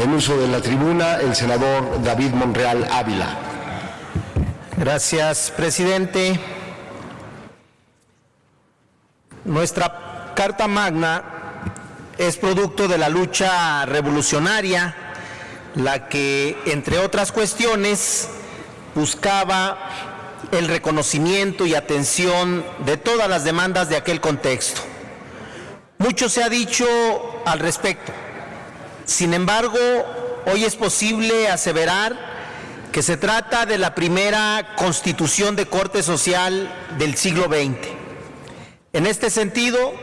En uso de la tribuna, el senador David Monreal Ávila. Gracias, presidente. Nuestra Carta Magna es producto de la lucha revolucionaria, la que, entre otras cuestiones, buscaba el reconocimiento y atención de todas las demandas de aquel contexto. Mucho se ha dicho al respecto. Sin embargo, hoy es posible aseverar que se trata de la primera constitución de corte social del siglo XX. En este sentido,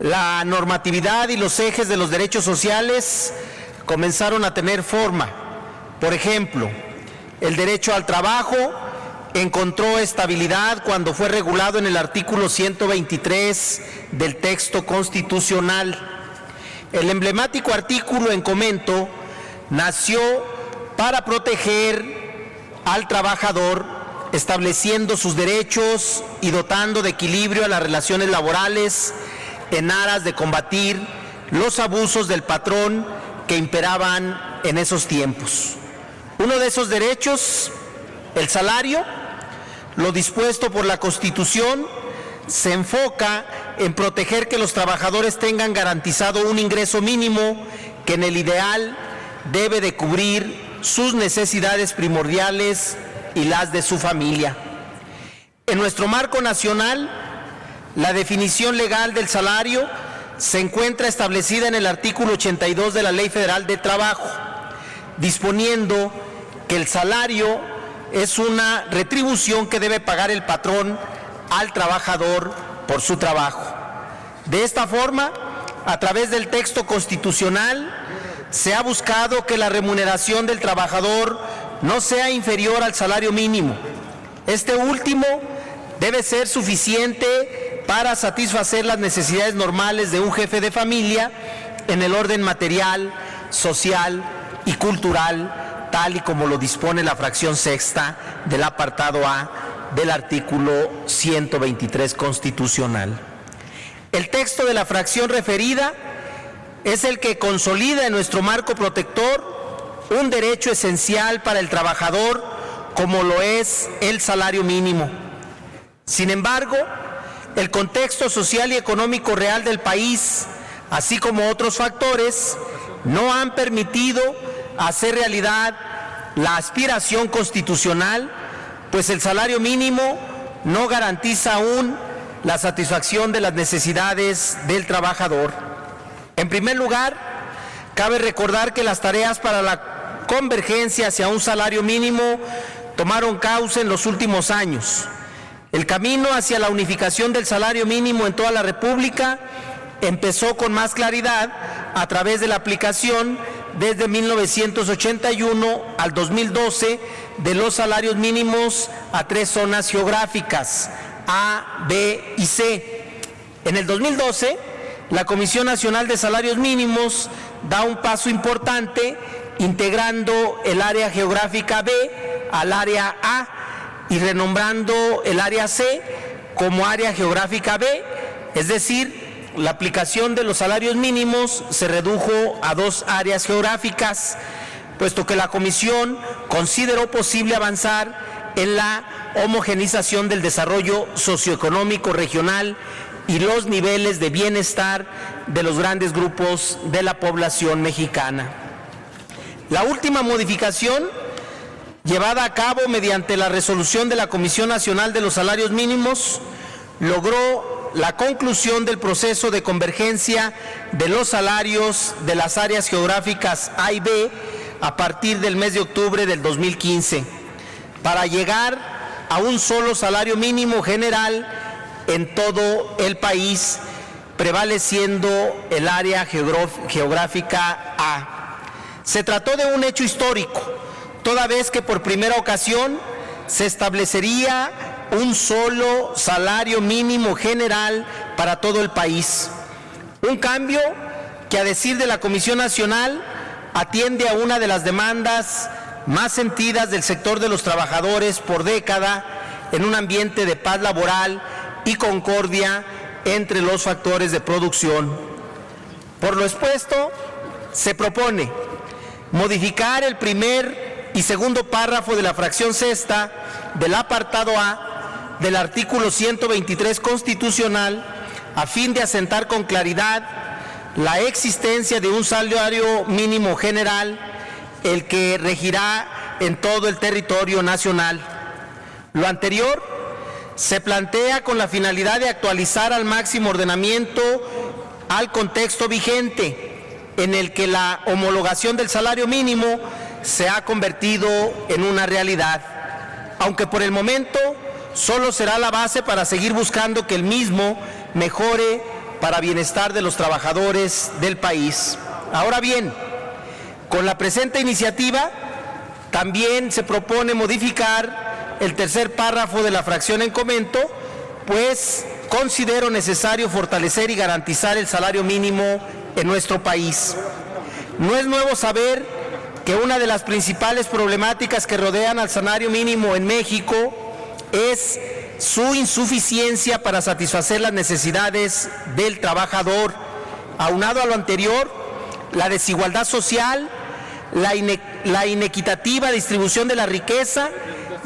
la normatividad y los ejes de los derechos sociales comenzaron a tener forma. Por ejemplo, el derecho al trabajo encontró estabilidad cuando fue regulado en el artículo 123 del texto constitucional. El emblemático artículo en comento nació para proteger al trabajador, estableciendo sus derechos y dotando de equilibrio a las relaciones laborales en aras de combatir los abusos del patrón que imperaban en esos tiempos. Uno de esos derechos, el salario, lo dispuesto por la Constitución, se enfoca en proteger que los trabajadores tengan garantizado un ingreso mínimo que en el ideal debe de cubrir sus necesidades primordiales y las de su familia. En nuestro marco nacional, la definición legal del salario se encuentra establecida en el artículo 82 de la Ley Federal de Trabajo, disponiendo que el salario es una retribución que debe pagar el patrón al trabajador por su trabajo. De esta forma, a través del texto constitucional, se ha buscado que la remuneración del trabajador no sea inferior al salario mínimo. Este último debe ser suficiente para satisfacer las necesidades normales de un jefe de familia en el orden material, social y cultural, tal y como lo dispone la fracción sexta del apartado A del artículo 123 constitucional. El texto de la fracción referida es el que consolida en nuestro marco protector un derecho esencial para el trabajador, como lo es el salario mínimo. Sin embargo, el contexto social y económico real del país, así como otros factores, no han permitido hacer realidad la aspiración constitucional, pues el salario mínimo no garantiza aún la satisfacción de las necesidades del trabajador. En primer lugar, cabe recordar que las tareas para la convergencia hacia un salario mínimo tomaron cauce en los últimos años. El camino hacia la unificación del salario mínimo en toda la República empezó con más claridad a través de la aplicación desde 1981 al 2012 de los salarios mínimos a 3 zonas geográficas, A, B y C. En el 2012, la Comisión Nacional de Salarios Mínimos da un paso importante integrando el área geográfica B al área A y renombrando el área C como área geográfica B, es decir, la aplicación de los salarios mínimos se redujo a 2 áreas geográficas, puesto que la Comisión consideró posible avanzar en la homogenización del desarrollo socioeconómico regional y los niveles de bienestar de los grandes grupos de la población mexicana. La última modificación, llevada a cabo mediante la resolución de la Comisión Nacional de los Salarios Mínimos, logró la conclusión del proceso de convergencia de los salarios de las áreas geográficas A y B a partir del mes de octubre del 2015, para llegar a un solo salario mínimo general en todo el país, prevaleciendo el área geográfica A. Se trató de un hecho histórico, toda vez que por primera ocasión se establecería un solo salario mínimo general para todo el país. Un cambio que, a decir de la Comisión Nacional, atiende a una de las demandas más sentidas del sector de los trabajadores por década en un ambiente de paz laboral y concordia entre los factores de producción. Por lo expuesto, se propone modificar el primer y segundo párrafo de la fracción sexta del apartado A del artículo 123 constitucional a fin de asentar con claridad la existencia de un salario mínimo general, el que regirá en todo el territorio nacional. Lo anterior se plantea con la finalidad de actualizar al máximo ordenamiento al contexto vigente, en el que la homologación del salario mínimo se ha convertido en una realidad, aunque por el momento solo será la base para seguir buscando que el mismo mejore para bienestar de los trabajadores del país. Ahora bien, con la presente iniciativa también se propone modificar el tercer párrafo de la fracción en comento, pues considero necesario fortalecer y garantizar el salario mínimo en nuestro país. No es nuevo saber que una de las principales problemáticas que rodean al salario mínimo en México es su insuficiencia para satisfacer las necesidades del trabajador. Aunado a lo anterior, la desigualdad social, la inequitativa distribución de la riqueza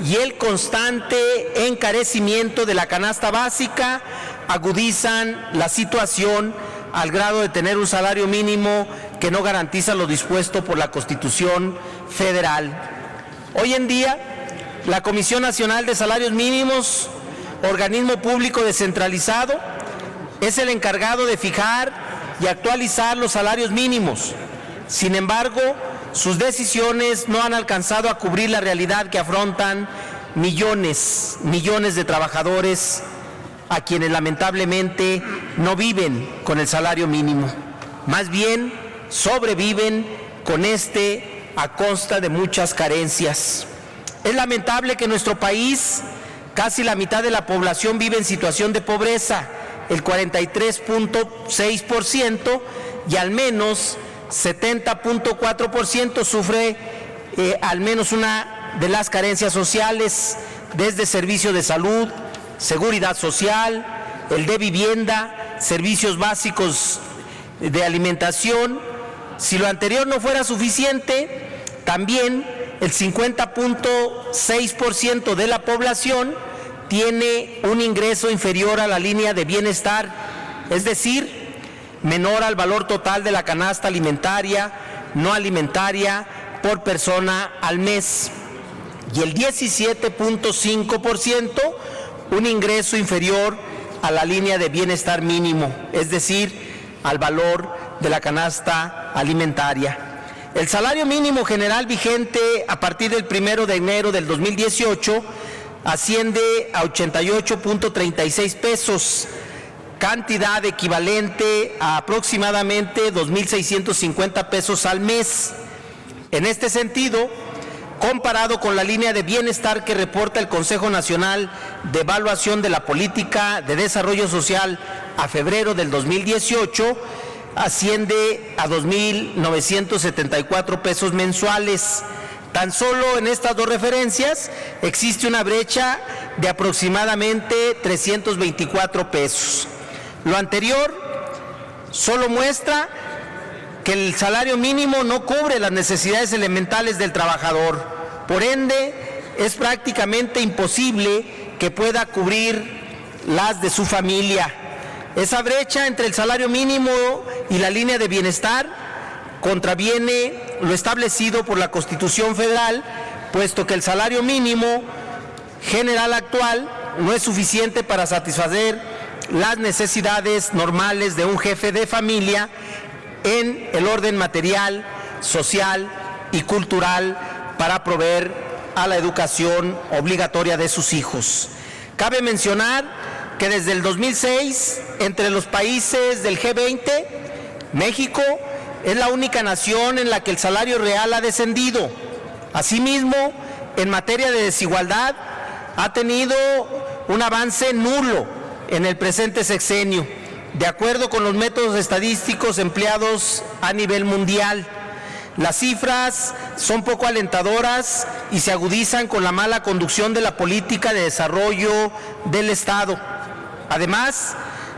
y el constante encarecimiento de la canasta básica agudizan la situación al grado de tener un salario mínimo que no garantiza lo dispuesto por la Constitución Federal. Hoy en día, la Comisión Nacional de Salarios Mínimos, organismo público descentralizado, es el encargado de fijar y actualizar los salarios mínimos. Sin embargo, sus decisiones no han alcanzado a cubrir la realidad que afrontan millones de trabajadores a quienes lamentablemente no viven con el salario mínimo. Más bien, sobreviven con este a costa de muchas carencias. Es lamentable que en nuestro país casi la mitad de la población vive en situación de pobreza, el 43.6%, y al menos 70.4% sufre al menos una de las carencias sociales, desde servicios de salud, seguridad social, el de vivienda, servicios básicos de alimentación. Si lo anterior no fuera suficiente, también el 50.6% de la población tiene un ingreso inferior a la línea de bienestar, es decir, menor al valor total de la canasta alimentaria, no alimentaria por persona al mes, y el 17.5% un ingreso inferior a la línea de bienestar mínimo, es decir, al valor de la canasta alimentaria. El salario mínimo general vigente a partir del 1 de enero del 2018 asciende a 88.36 pesos, cantidad equivalente a aproximadamente 2.650 pesos al mes. En este sentido, comparado con la línea de bienestar que reporta el Consejo Nacional de Evaluación de la Política de Desarrollo Social a febrero del 2018, asciende a 2.974 pesos mensuales. Tan solo en estas dos referencias existe una brecha de aproximadamente 324 pesos. Lo anterior solo muestra que el salario mínimo no cubre las necesidades elementales del trabajador. Por ende, es prácticamente imposible que pueda cubrir las de su familia. Esa brecha entre el salario mínimo y la línea de bienestar contraviene lo establecido por la Constitución Federal, puesto que el salario mínimo general actual no es suficiente para satisfacer las necesidades normales de un jefe de familia en el orden material, social y cultural para proveer a la educación obligatoria de sus hijos. Cabe mencionar que desde el 2006, entre los países del G20, México es la única nación en la que el salario real ha descendido. Asimismo, en materia de desigualdad, ha tenido un avance nulo en el presente sexenio, de acuerdo con los métodos estadísticos empleados a nivel mundial. Las cifras son poco alentadoras y se agudizan con la mala conducción de la política de desarrollo del Estado. Además,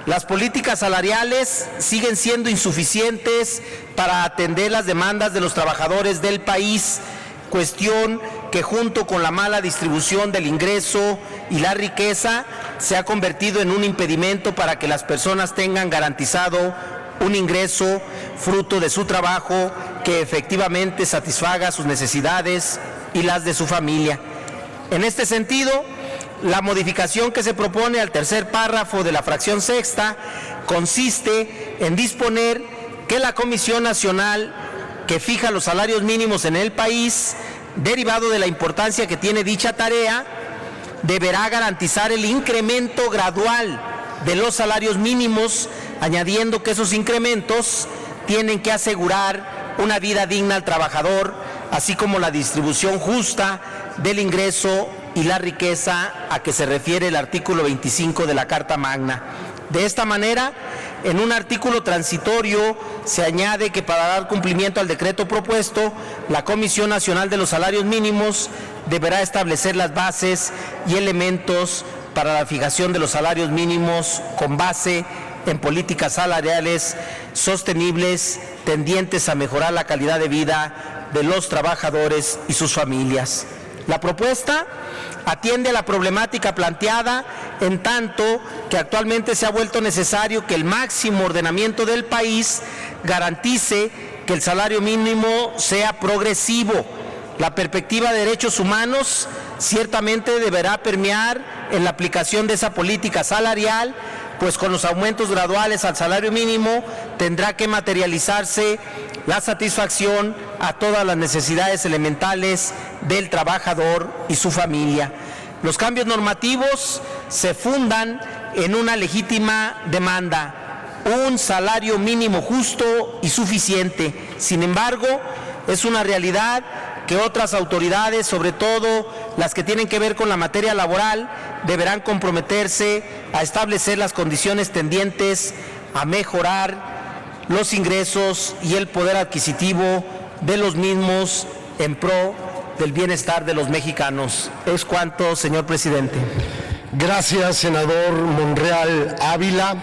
Las políticas salariales siguen siendo insuficientes para atender las demandas de los trabajadores del país, cuestión que junto con la mala distribución del ingreso y la riqueza se ha convertido en un impedimento para que las personas tengan garantizado un ingreso fruto de su trabajo que efectivamente satisfaga sus necesidades y las de su familia. En este sentido, la modificación que se propone al tercer párrafo de la fracción sexta consiste en disponer que la Comisión Nacional que fija los salarios mínimos en el país, derivado de la importancia que tiene dicha tarea, deberá garantizar el incremento gradual de los salarios mínimos, añadiendo que esos incrementos tienen que asegurar una vida digna al trabajador, así como la distribución justa del ingreso y la riqueza a que se refiere el artículo 25 de la Carta Magna. De esta manera, en un artículo transitorio se añade que para dar cumplimiento al decreto propuesto, la Comisión Nacional de los Salarios Mínimos deberá establecer las bases y elementos para la fijación de los salarios mínimos con base en políticas salariales sostenibles tendientes a mejorar la calidad de vida de los trabajadores y sus familias. La propuesta atiende a la problemática planteada en tanto que actualmente se ha vuelto necesario que el máximo ordenamiento del país garantice que el salario mínimo sea progresivo. La perspectiva de derechos humanos ciertamente deberá permear en la aplicación de esa política salarial, pues con los aumentos graduales al salario mínimo tendrá que materializarse la satisfacción a todas las necesidades elementales del trabajador y su familia. Los cambios normativos se fundan en una legítima demanda, un salario mínimo justo y suficiente. Sin embargo, es una realidad que otras autoridades, sobre todo las que tienen que ver con la materia laboral, deberán comprometerse a establecer las condiciones tendientes a mejorar los ingresos y el poder adquisitivo de los mismos en pro del bienestar de los mexicanos. Es cuanto, señor presidente. Gracias, senador Monreal Ávila.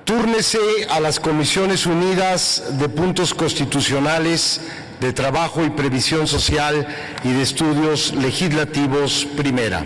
Túrnese a las Comisiones Unidas de Puntos Constitucionales, de Trabajo y Previsión Social y de Estudios Legislativos, primera.